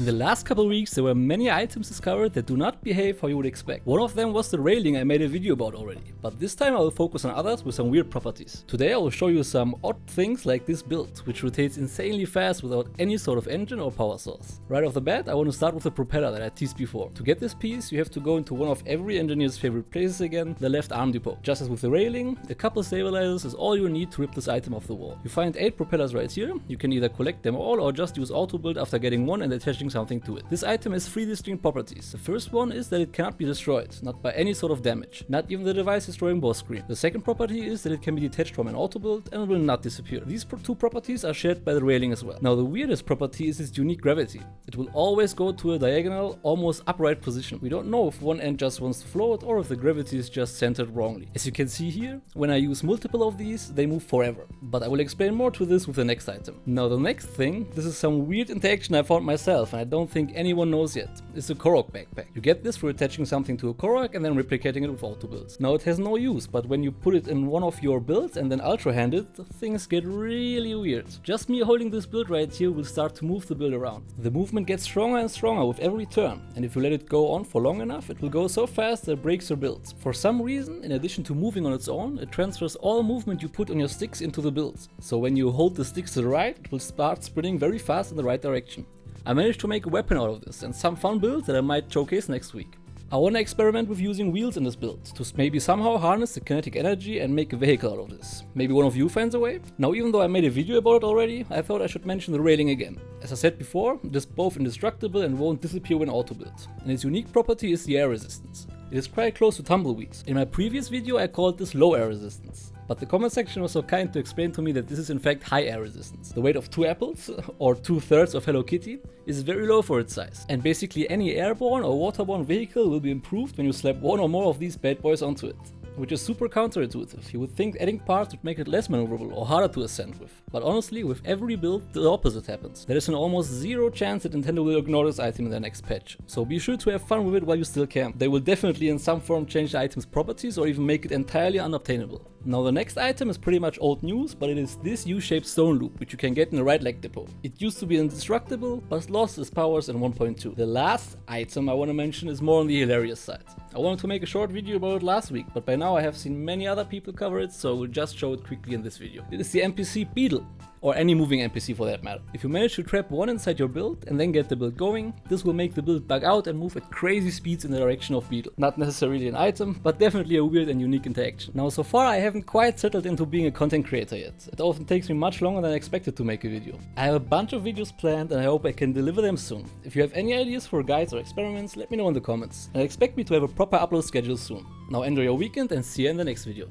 In the last couple weeks there were many items discovered that do not behave how you would expect. One of them was the railing I made a video about already, but this time I will focus on others with some weird properties. Today I will show you some odd things like this build, which rotates insanely fast without any sort of engine or power source. Right off the bat I want to start with the propeller that I teased before. To get this piece you have to go into one of every engineer's favorite places again, the left arm depot. Just as with the railing, a couple stabilizers is all you need to rip this item off the wall. You find 8 propellers right here. You can either collect them all or just use autobuild after getting one and attaching something to it. This item has 3 distinct properties. The first one is that it cannot be destroyed, not by any sort of damage, not even the device destroying boss screen. The second property is that it can be detached from an autobuild and will not disappear. These two properties are shared by the railing as well. Now the weirdest property is its unique gravity. It will always go to a diagonal, almost upright position. We don't know if one end just wants to float or if the gravity is just centered wrongly. As you can see here, when I use multiple of these, they move forever. But I will explain more to this with the next item. Now the next thing, this is some weird interaction I found myself and I don't think anyone knows yet. It's a Korok backpack. You get this for attaching something to a Korok and then replicating it with autobuilds. Now it has no use, but when you put it in one of your builds and then ultra hand it, things get really weird. Just me holding this build right here will start to move the build around. The movement gets stronger and stronger with every turn, and if you let it go on for long enough, it will go so fast that it breaks your builds. For some reason, in addition to moving on its own, it transfers all movement you put on your sticks into the builds. So when you hold the sticks to the right, it will start spinning very fast in the right direction. I managed to make a weapon out of this and some fun builds that I might showcase next week. I want to experiment with using wheels in this build, to maybe somehow harness the kinetic energy and make a vehicle out of this. Maybe one of you finds a way? Now even though I made a video about it already, I thought I should mention the railing again. As I said before, it is both indestructible and won't disappear when auto-built, and its unique property is the air resistance. It is quite close to tumbleweeds. In my previous video I called this low air resistance. But the comment section was so kind to explain to me that this is in fact high air resistance. The weight of 2 apples, or 2/3 of Hello Kitty, is very low for its size. And basically any airborne or waterborne vehicle will be improved when you slap one or more of these bad boys onto it. Which is super counterintuitive. You would think adding parts would make it less maneuverable or harder to ascend with. But honestly, with every build, the opposite happens. There is an almost zero chance that Nintendo will ignore this item in their next patch. So be sure to have fun with it while you still can. They will definitely in some form change the item's properties or even make it entirely unobtainable. Now the next item is pretty much old news, but it is this U-shaped stone loop, which you can get in the right leg depot. It used to be indestructible, but lost its powers in 1.2. The last item I want to mention is more on the hilarious side. I wanted to make a short video about it last week, but by now I have seen many other people cover it, so I will just show it quickly in this video. It is the NPC Beetle, or any moving NPC for that matter. If you manage to trap one inside your build and then get the build going, this will make the build bug out and move at crazy speeds in the direction of Beetle. Not necessarily an item, but definitely a weird and unique interaction. Now so far I haven't quite settled into being a content creator yet. It often takes me much longer than I expected to make a video. I have a bunch of videos planned and I hope I can deliver them soon. If you have any ideas for guides or experiments, let me know in the comments. And expect me to have a proper upload schedule soon. Now enjoy your weekend and see you in the next video.